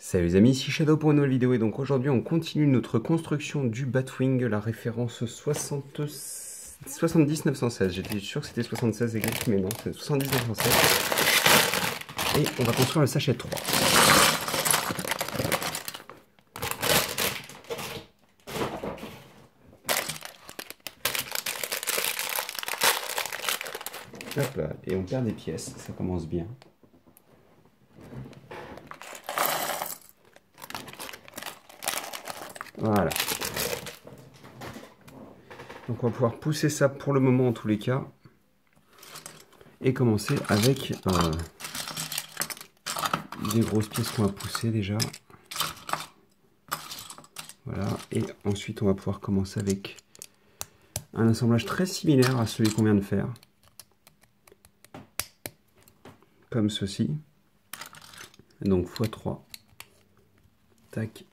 Salut les amis, ici Shadow pour une nouvelle vidéo et donc aujourd'hui on continue notre construction du Batwing, la référence 70-916. J'étais sûr que c'était 76 exact, mais non, c'est 70-916. Et on va construire le sachet 3. Hop là, et on perd des pièces, ça commence bien. Voilà. Donc on va pouvoir pousser ça pour le moment en tous les cas. Et commencer avec des grosses pièces qu'on va pousser déjà. Voilà. Et ensuite on va pouvoir commencer avec un assemblage très similaire à celui qu'on vient de faire. Comme ceci. Donc x3. Tac.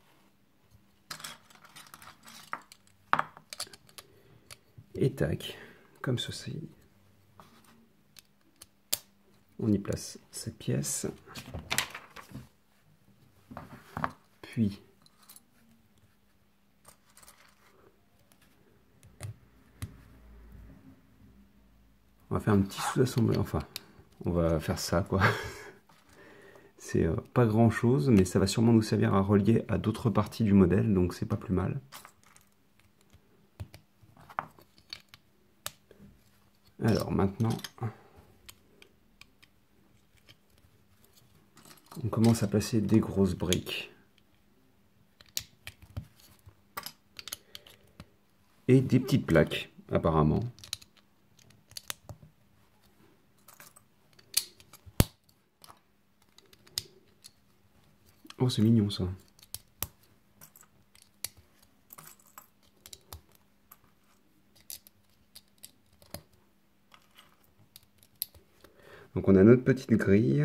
Et tac, comme ceci. On y place cette pièce. Puis, on va faire un petit sous-assemblage. Enfin, on va faire ça, quoi. C'est pas grand-chose, mais ça va sûrement nous servir à relier à d'autres parties du modèle, donc c'est pas plus mal. Alors maintenant, on commence à placer des grosses briques. Et des petites plaques, apparemment. Oh, c'est mignon ça. Donc on a notre petite grille.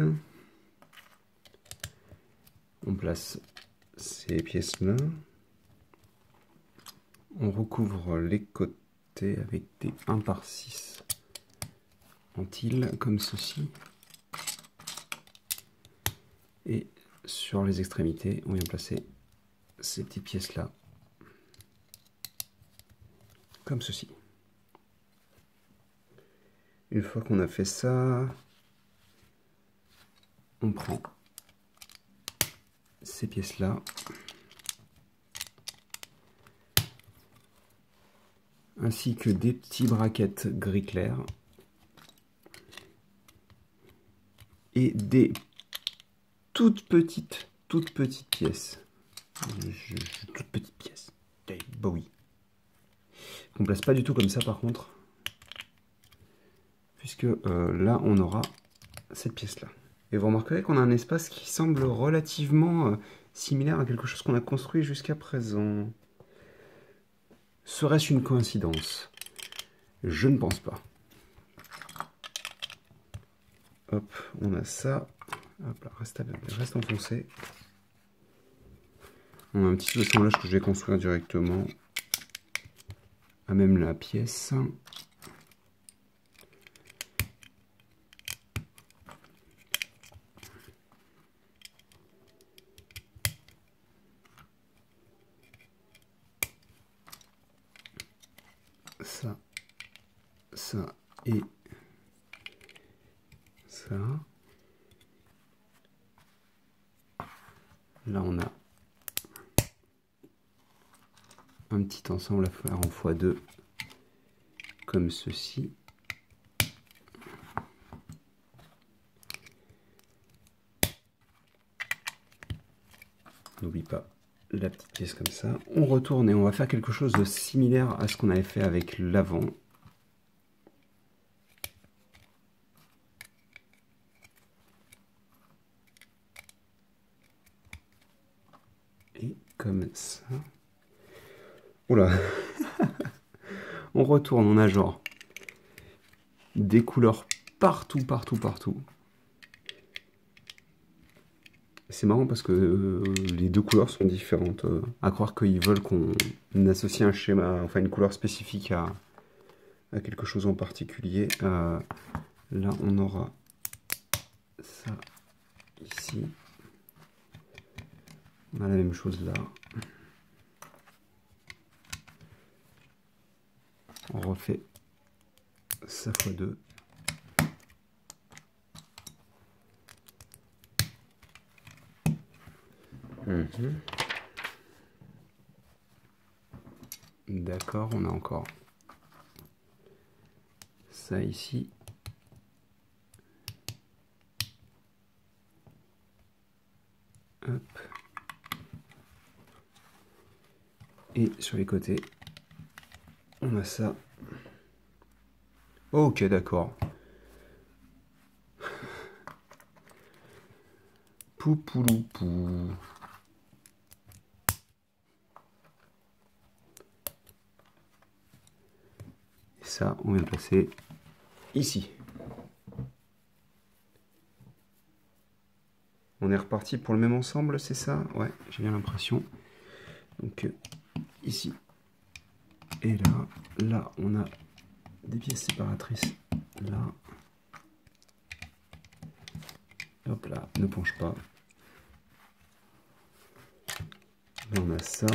On place ces pièces-là. On recouvre les côtés avec des 1 par 6 en tile, comme ceci. Et sur les extrémités, on vient placer ces petites pièces-là, comme ceci. Une fois qu'on a fait ça, on prend ces pièces-là, ainsi que des petits braquettes gris clair et des toutes petites pièces. Toutes petites pièces. Bah oui. On place pas du tout comme ça par contre, puisque là on aura cette pièce là. Et vous remarquerez qu'on a un espace qui semble relativement similaire à quelque chose qu'on a construit jusqu'à présent. Serait-ce une coïncidence? Je ne pense pas. Hop, on a ça. Hop là, reste enfoncé. On a un petit assemblage que je vais construire directement à même la pièce. Ça et ça. Là, on a un petit ensemble à faire en x2, comme ceci. N'oublie pas la petite pièce comme ça. On retourne et on va faire quelque chose de similaire à ce qu'on avait fait avec l'avant. Et comme ça. Oula. On retourne, on a genre des couleurs partout. C'est marrant parce que les deux couleurs sont différentes. À croire qu'ils veulent qu'on associe un schéma, enfin une couleur spécifique à quelque chose en particulier. Là, on aura ça ici. On a la même chose là. On refait ça x 2. D'accord, on a encore ça ici. Hop. Et sur les côtés, on a ça. Ok, d'accord. Poupouloupou. Et ça, on vient de passer ici. On est reparti pour le même ensemble, c'est ça? Ouais, j'ai bien l'impression. Donc, ici. Et là, là, on a des pièces séparatrices. Là. Hop là, ne penche pas. Là, on a ça.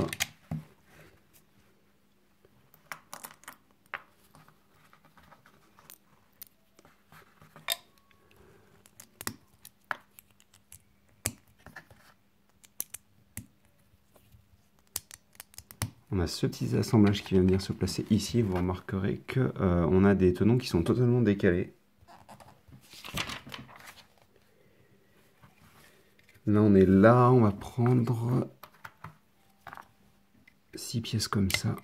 On a ce petit assemblage qui vient venir se placer ici. Vous remarquerez que on a des tenons qui sont totalement décalés. Là, on est là. On va prendre 6 pièces comme ça.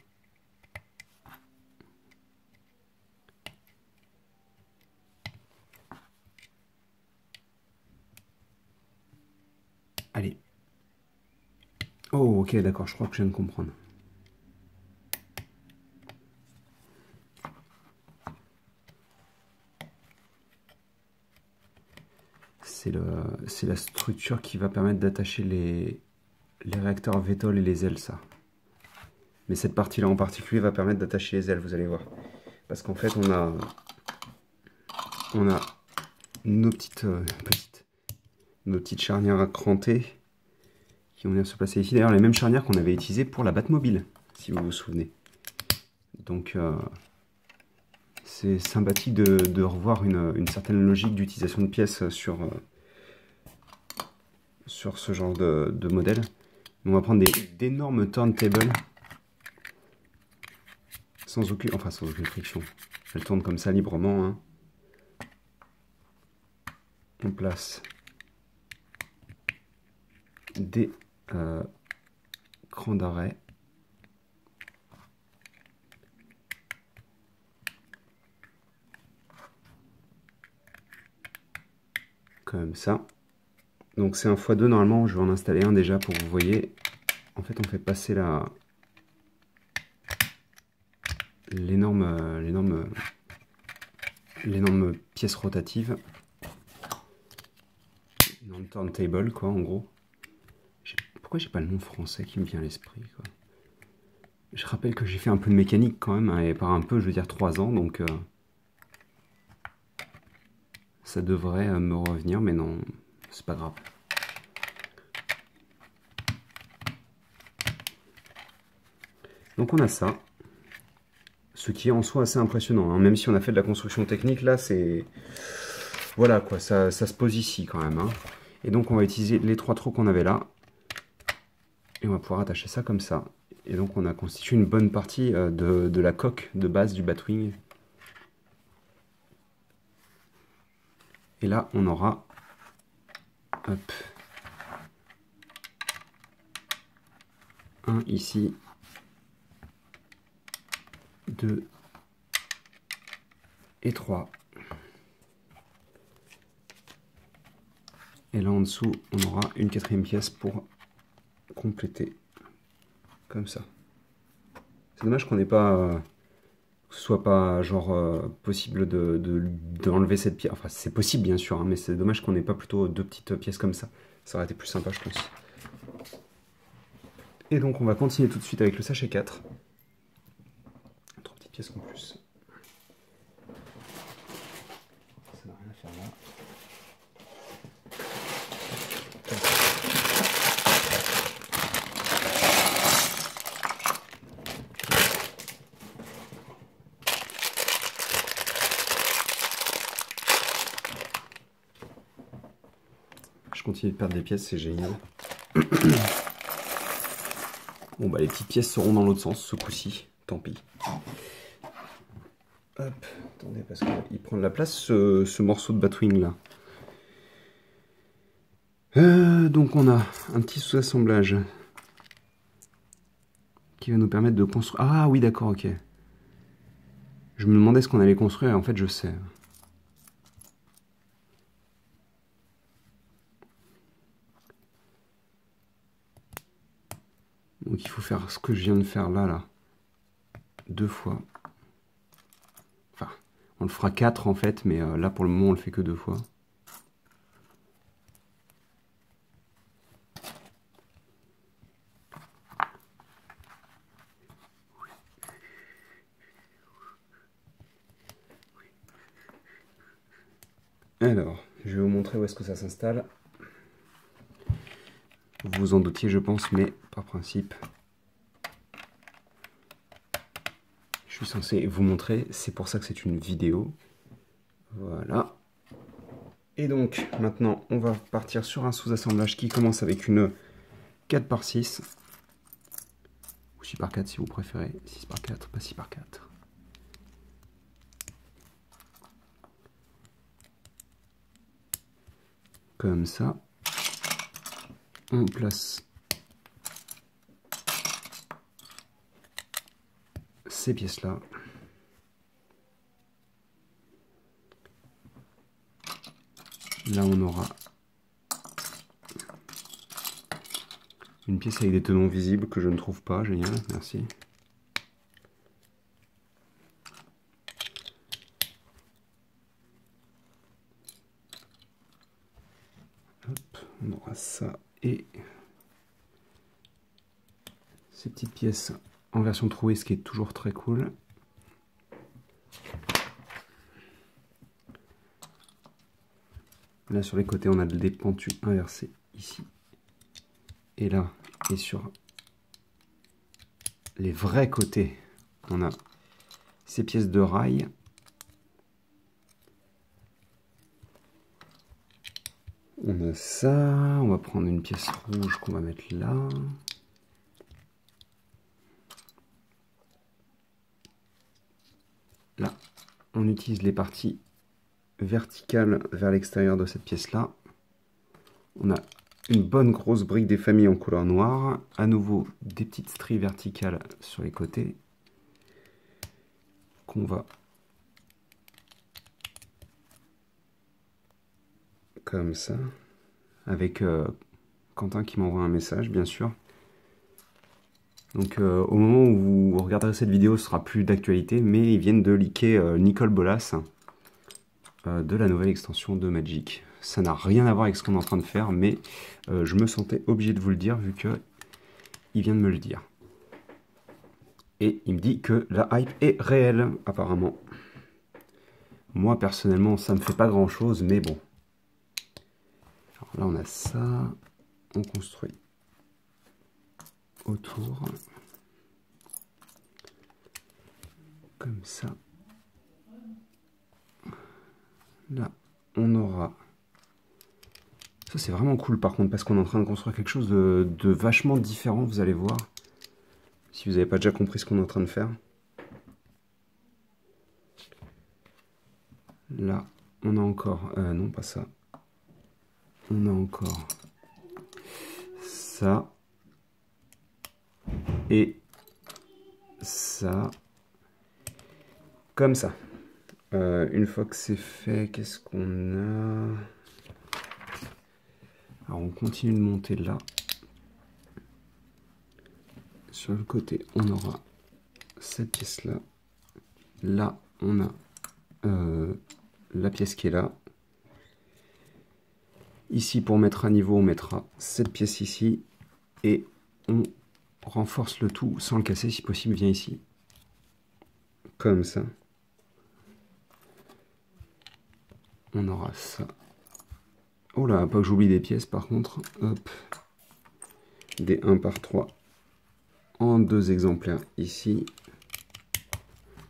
Allez. Oh, ok, d'accord. Je crois que je viens de comprendre. C'est la structure qui va permettre d'attacher les réacteurs VTOL et les ailes, ça. Mais cette partie-là en particulier va permettre d'attacher les ailes, vous allez voir. Parce qu'en fait, on a nos petites charnières à cranter qui vont venir se placer ici. D'ailleurs, les mêmes charnières qu'on avait utilisées pour la Batmobile, si vous vous souvenez. Donc, c'est sympathique de revoir une certaine logique d'utilisation de pièces sur ce genre de modèle. On va prendre d'énormes turntables sans aucune friction. Elles tournent comme ça librement. Hein. On place des crans d'arrêt. Comme ça. Donc c'est un x2 normalement, je vais en installer un déjà pour que vous voyez. En fait on fait passer l'énorme pièce rotative dans le turntable quoi en gros. Pourquoi j'ai pas le nom français qui me vient à l'esprit quoi. Je rappelle que j'ai fait un peu de mécanique quand même, hein, et par un peu je veux dire 3 ans donc ça devrait me revenir mais non c'est pas grave. Donc on a ça, ce qui est en soi assez impressionnant, hein. Même si on a fait de la construction technique, là c'est... Voilà quoi, ça se pose ici quand même. Hein. Et donc on va utiliser les 3 trous qu'on avait là, et on va pouvoir attacher ça comme ça. Et donc on a constitué une bonne partie de la coque de base du Batwing. Et là on aura... Hop. Un ici. 2 et 3. Et là en dessous, on aura une 4e pièce pour compléter. Comme ça. C'est dommage qu'on n'ait pas... que ce soit pas genre possible d'enlever cette pièce. Enfin, c'est possible bien sûr, hein, mais c'est dommage qu'on n'ait pas plutôt 2 petites pièces comme ça. Ça aurait été plus sympa, je pense. Et donc on va continuer tout de suite avec le sachet 4. 3 petites pièces en plus. Ça n'a rien à faire là. Je continue de perdre des pièces, c'est génial. Bon bah les petites pièces seront dans l'autre sens ce coup-ci, tant pis. Hop, attendez parce qu'il prend de la place ce morceau de Batwing là. Donc on a un petit sous-assemblage qui va nous permettre de construire... Ah oui d'accord, ok. Je me demandais ce qu'on allait construire et en fait je sais. Donc il faut faire ce que je viens de faire là. 2 fois. Enfin, on le fera 4 en fait, mais là pour le moment on le fait que 2 fois. Alors, je vais vous montrer où est-ce que ça s'installe. Vous vous en doutiez, je pense, mais par principe, je suis censé vous montrer. C'est pour ça que c'est une vidéo. Voilà. Et donc, maintenant, on va partir sur un sous-assemblage qui commence avec une 4x6. Ou 6x4 si vous préférez. 6x4, pas 6x4. Comme ça. On place ces pièces-là. Là, on aura une pièce avec des tenons visibles que je ne trouve pas. Génial, merci. Hop, on aura ça et ces petites pièces en version trouée, ce qui est toujours très cool. Là sur les côtés on a des pentus inversés ici. Et là, et sur les vrais côtés, on a ces pièces de rail. On a ça, on va prendre une pièce rouge qu'on va mettre là. Là, on utilise les parties verticales vers l'extérieur de cette pièce-là. On a une bonne grosse brique des familles en couleur noire. À nouveau, des petites stries verticales sur les côtés. Qu'on va... comme ça. Avec Quentin qui m'envoie un message, bien sûr. Donc au moment où vous regarderez cette vidéo, ce sera plus d'actualité, mais ils viennent de leaker Nicole Bolas de la nouvelle extension de Magic. Ça n'a rien à voir avec ce qu'on est en train de faire, mais je me sentais obligé de vous le dire vu que il vient de me le dire. Et il me dit que la hype est réelle, apparemment. Moi, personnellement, ça me fait pas grand-chose, mais bon. Alors là, on a ça. On construit autour. Comme ça. Là, on aura... Ça, c'est vraiment cool, par contre, parce qu'on est en train de construire quelque chose de vachement différent, vous allez voir. Si vous n'avez pas déjà compris ce qu'on est en train de faire. Là, on a encore... non, pas ça. On a encore ça. Et ça. Comme ça. Une fois que c'est fait, qu'est-ce qu'on a? Alors, on continue de monter là. Sur le côté, on aura cette pièce-là. Là, on a la pièce qui est là. Ici, pour mettre à niveau, on mettra cette pièce ici. Et on renforce le tout sans le casser, si possible, viens ici. Comme ça. On aura ça. Oh là, pas que j'oublie des pièces par contre. Hop. Des 1 par 3 en 2 exemplaires ici.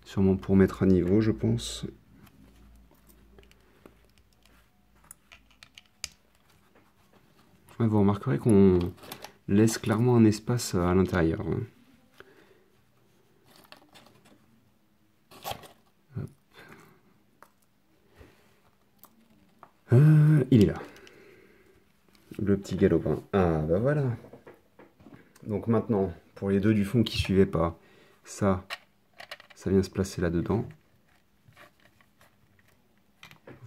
Sûrement pour mettre à niveau, je pense. Ouais, vous remarquerez qu'on laisse clairement un espace à l'intérieur. Il est là. Le petit galopin. Ah bah voilà. Donc maintenant, pour les deux du fond qui suivaient pas, ça vient se placer là-dedans.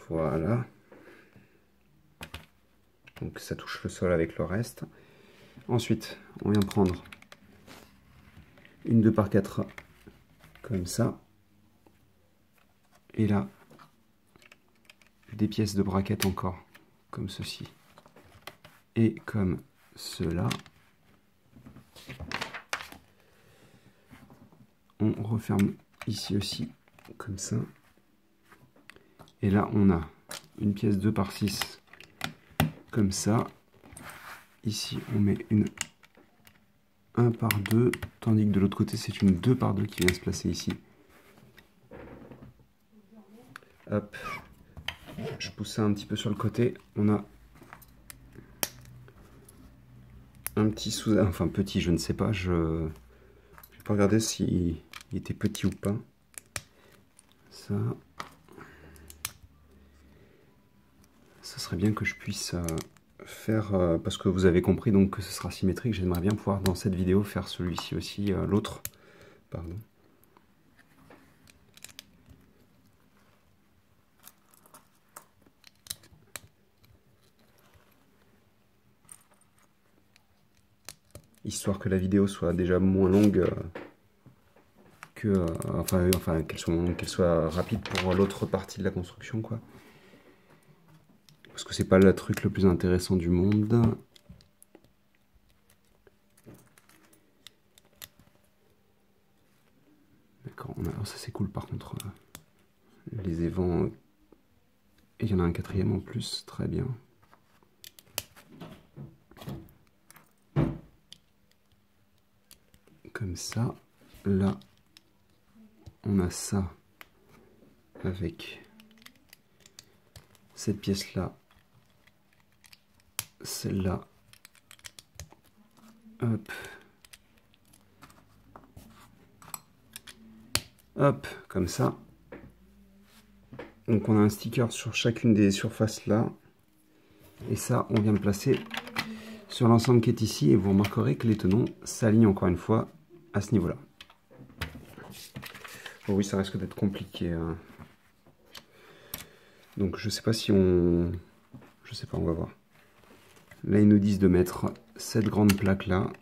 Voilà. Donc ça touche le sol avec le reste. Ensuite, on vient prendre une 2x4 comme ça. Et là, des pièces de braquettes encore, comme ceci. Et comme cela. On referme ici aussi, comme ça. Et là, on a une pièce 2x6, comme ça. Ici, on met une 1x2, tandis que de l'autre côté, c'est une 2x2 qui vient se placer ici. Hop. Je pousse ça un petit peu sur le côté. On a un petit sous... Enfin, petit, je ne sais pas. Je vais pas regarder s'il était petit ou pas. Ça... Ça serait bien que je puisse faire... parce que vous avez compris donc que ce sera symétrique. J'aimerais bien pouvoir, dans cette vidéo, faire celui-ci aussi. L'autre. Pardon. Histoire que la vidéo soit déjà moins longue que... enfin qu'elle soit rapide pour l'autre partie de la construction, quoi. Parce que c'est pas le truc le plus intéressant du monde. D'accord, ça c'est cool par contre. Les évents... Et il y en a un quatrième en plus, très bien. Comme ça. Là, on a ça avec cette pièce-là. Celle-là. Hop. Hop, comme ça. Donc on a un sticker sur chacune des surfaces là. Et ça, on vient le placer sur l'ensemble qui est ici. Et vous remarquerez que les tenons s'alignent encore une fois à ce niveau-là. Oh oui, ça risque d'être compliqué. Hein. Donc je sais pas si on... Je sais pas, on va voir. Là, ils nous disent de mettre cette grande plaque là.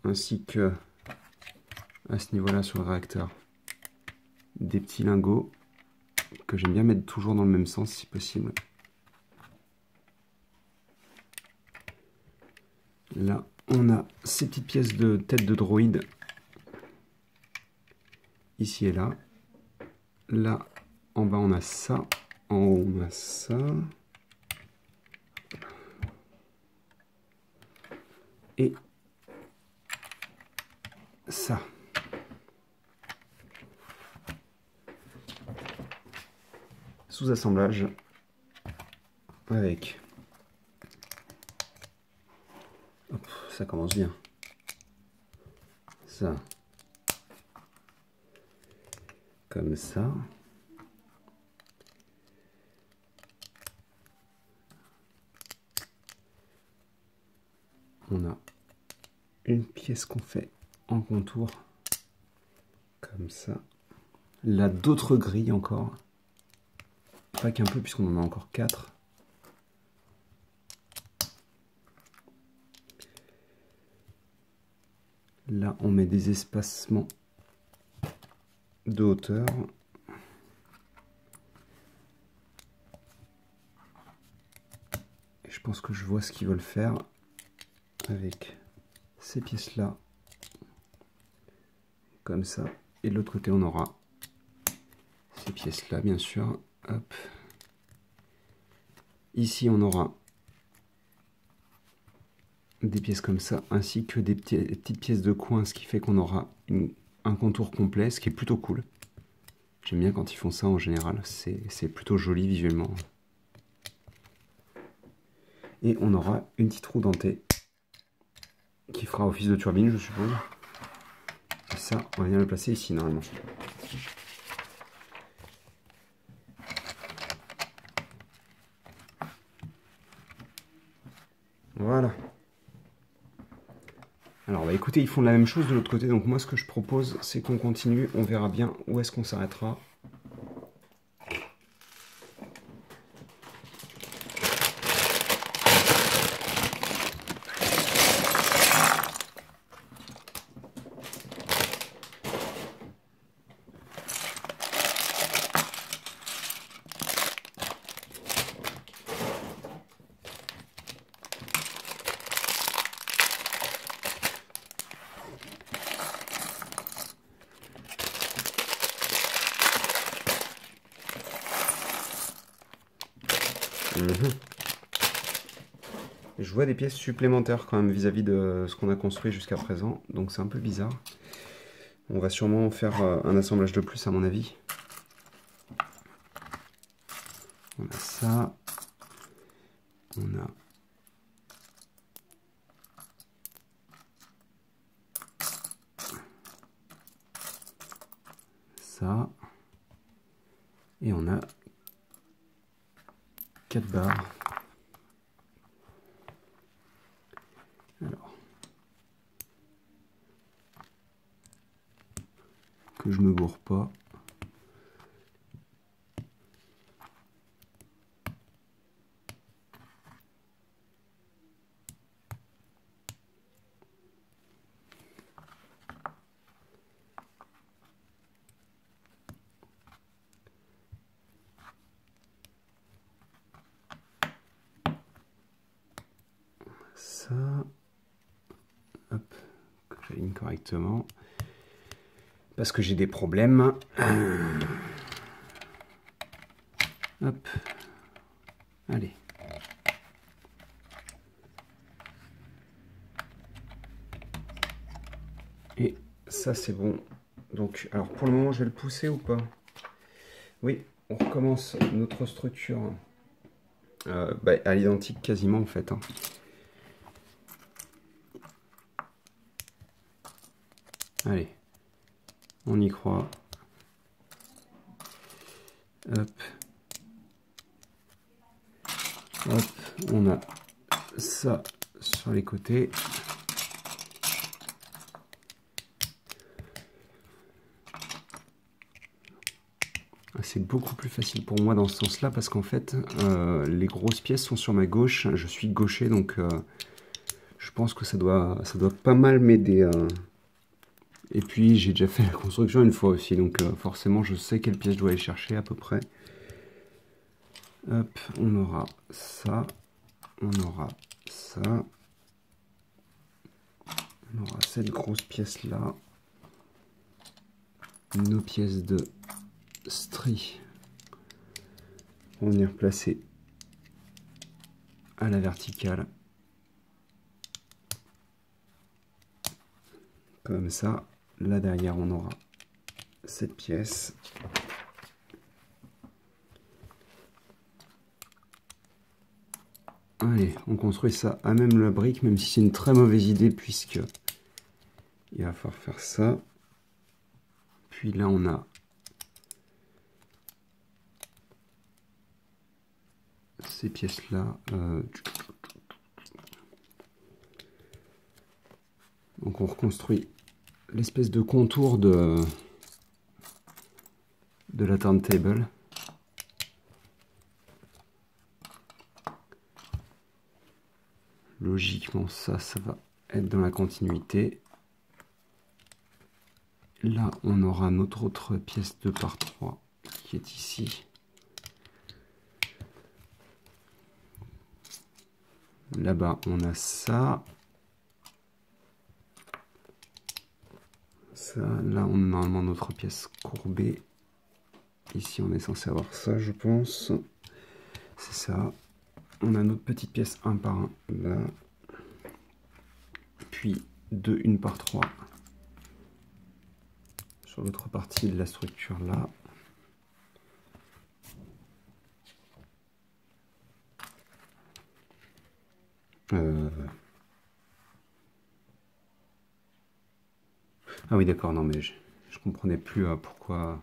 Ainsi que à ce niveau-là sur le réacteur. Des petits lingots que j'aime bien mettre toujours dans le même sens si possible. Là, on a ces petites pièces de tête de droïde. Ici et là. Là, en bas, on a ça. En haut, on a ça. Et ça. Sous-assemblage avec... Hop, ça commence bien. Ça. Comme ça. On a une pièce qu'on fait en contour. Comme ça. Là, d'autres grilles encore. Pas qu'un peu, puisqu'on en a encore 4. Là, on met des espacements de hauteur. Et je pense que je vois ce qu'ils veulent faire avec ces pièces-là. Comme ça. Et de l'autre côté, on aura ces pièces-là, bien sûr. Hop. Ici, on aura des pièces comme ça, ainsi que des petites pièces de coin, ce qui fait qu'on aura un contour complet, ce qui est plutôt cool. J'aime bien quand ils font ça en général, c'est plutôt joli visuellement. Et on aura une petite roue dentée qui fera office de turbine, je suppose. Et ça, on va bien le placer ici normalement. Voilà. Alors bah écoutez, ils font la même chose de l'autre côté, donc moi ce que je propose, c'est qu'on continue, on verra bien où est-ce qu'on s'arrêtera. Je vois des pièces supplémentaires quand même vis-à-vis de ce qu'on a construit jusqu'à présent, donc c'est un peu bizarre. On va sûrement faire un assemblage de plus à mon avis. On a ça. On a ça. Et on a 4 barres. Alors, que je me gourre pas. Ça, hop, que j'aligne correctement, parce que j'ai des problèmes. Hop, allez. Et ça c'est bon. Donc, alors pour le moment, je vais le pousser ou pas? Oui, on recommence notre structure à l'identique quasiment en fait. Hein. Allez, on y croit. Hop. Hop, on a ça sur les côtés. C'est beaucoup plus facile pour moi dans ce sens-là parce qu'en fait, les grosses pièces sont sur ma gauche. Je suis gaucher, donc je pense que ça doit pas mal m'aider. Et puis, j'ai déjà fait la construction une fois aussi, donc forcément, je sais quelle pièce je dois aller chercher à peu près. Hop, on aura ça, on aura ça, on aura cette grosse pièce-là, nos pièces de strie vont venir placer à la verticale, comme ça. Là derrière, on aura cette pièce. Allez, on construit ça à même la brique, même si c'est une très mauvaise idée, puisque il va falloir faire ça. Puis là, on a ces pièces-là. Donc on reconstruit l'espèce de contour de la turntable. Logiquement, ça va être dans la continuité. Là, on aura notre autre pièce 2 par 3 qui est ici. Là-bas, on a ça. Ça, là, on a normalement notre pièce courbée. Ici, on est censé avoir ça, je pense. C'est ça. On a notre petite pièce 1 par 1 là. Puis 2 1 par 3 sur l'autre partie de la structure là. Euh, Ah oui, d'accord, non, mais je comprenais plus pourquoi...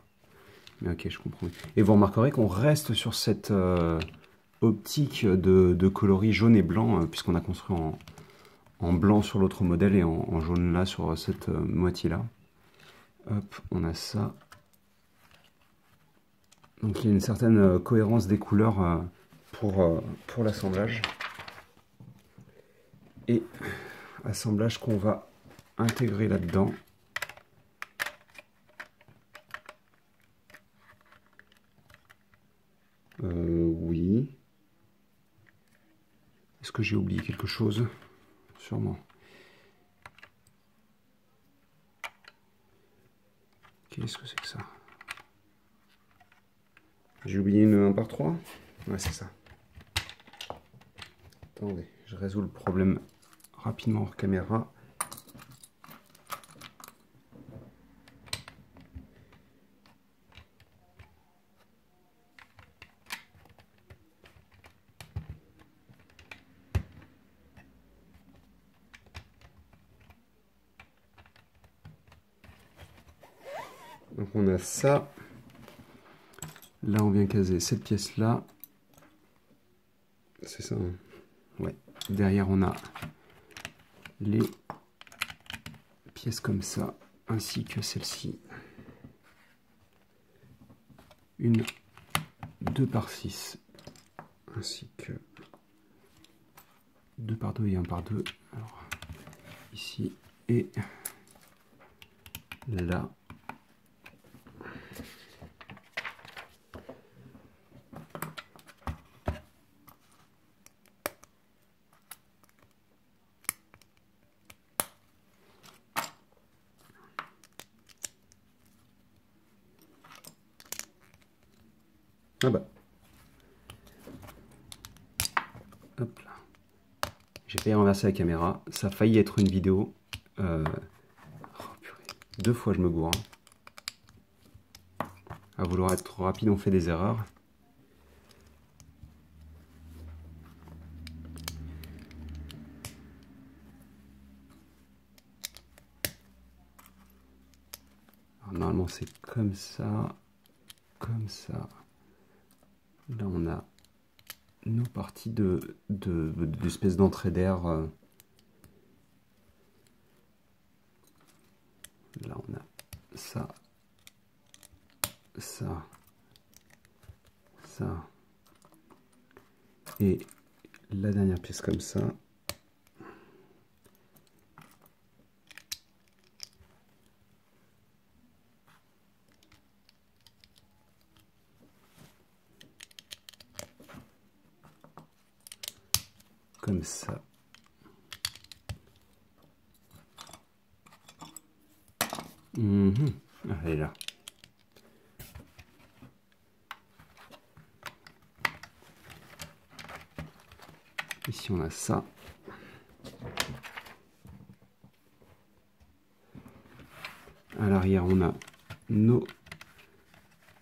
Mais ok, je comprends. Et vous remarquerez qu'on reste sur cette optique de coloris jaune et blanc, puisqu'on a construit en blanc sur l'autre modèle et en jaune là sur cette moitié-là. Hop, on a ça. Donc il y a une certaine cohérence des couleurs pour l'assemblage. Et assemblage qu'on va intégrer là-dedans. Oui. Est-ce que j'ai oublié quelque chose? Sûrement. Qu'est-ce que c'est que ça? J'ai oublié une 1 par 3? Ouais, c'est ça. Attendez, je résous le problème rapidement hors caméra. Donc on a ça. Là, on vient caser cette pièce-là. C'est ça, hein? Ouais. Derrière, on a les pièces comme ça, ainsi que celle-ci. Une 2 par 6, ainsi que 2 par 2 et 1 par 2. Alors, ici et là. Ah bah. Hop là. J'ai failli renverser la caméra. Ça a failli être une vidéo. Oh, purée. 2 fois je me gourre. À vouloir être trop rapide, on fait des erreurs. Alors, normalement, c'est comme ça. Comme ça. Là, on a nos parties d'espèce d'entrée d'air. Là, on a ça, ça, ça. Et la dernière pièce comme ça. Comme ça. Ah, elle est là. Ici, on a ça. À l'arrière, on a nos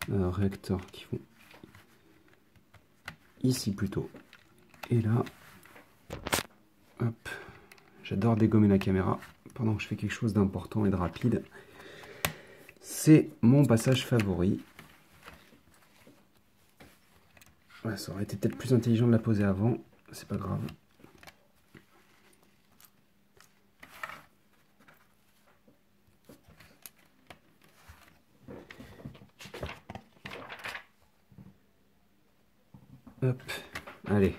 réacteurs qui vont ici plutôt. Et là, hop, j'adore dégommer la caméra pendant que je fais quelque chose d'important et de rapide. C'est mon passage favori. Ouais, ça aurait été peut-être plus intelligent de la poser avant, c'est pas grave. Hop, allez,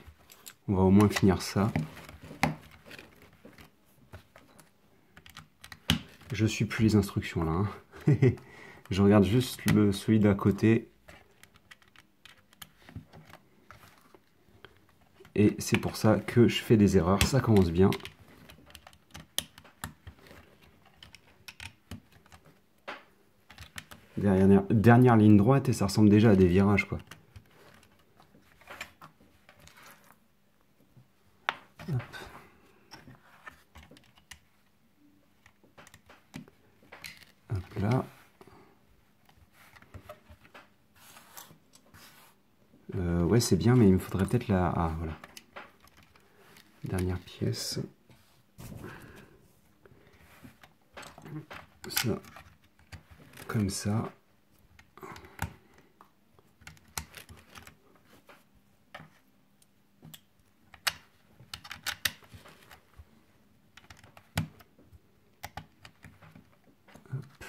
on va au moins finir ça. Je suis plus les instructions là. Hein. Je regarde juste celui d'à côté. Et c'est pour ça que je fais des erreurs. Ça commence bien. Dernière ligne droite et ça ressemble déjà à des virages quoi. Hop. Hop là. Ouais, c'est bien, mais il me faudrait peut-être la... Ah, voilà. Dernière pièce. Ça, comme ça. Hop.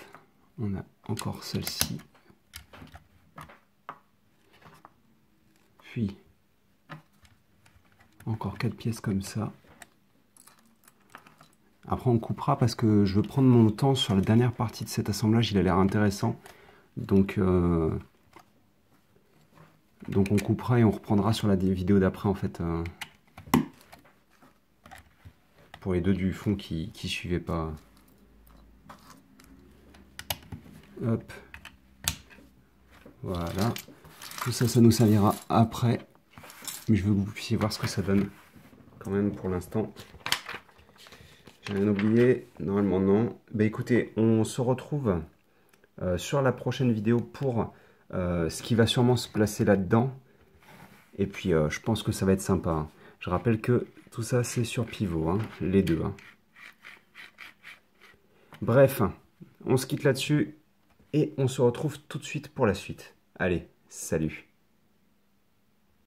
On a encore celle-ci. Puis, encore 4 pièces comme ça. Après, on coupera parce que je veux prendre mon temps sur la dernière partie de cet assemblage. Il a l'air intéressant. Donc on coupera et on reprendra sur la vidéo d'après, en fait. Pour les deux du fond qui suivaient pas. Hop. Voilà. Tout ça, ça nous servira après. Mais je veux que vous puissiez voir ce que ça donne. Quand même, pour l'instant. J'ai rien oublié? Normalement, non. Bah écoutez, on se retrouve sur la prochaine vidéo pour ce qui va sûrement se placer là-dedans. Et puis, je pense que ça va être sympa. Hein. Je rappelle que tout ça, c'est sur pivot, hein, les deux. Hein. Bref, on se quitte là-dessus et on se retrouve tout de suite pour la suite. Allez, salut!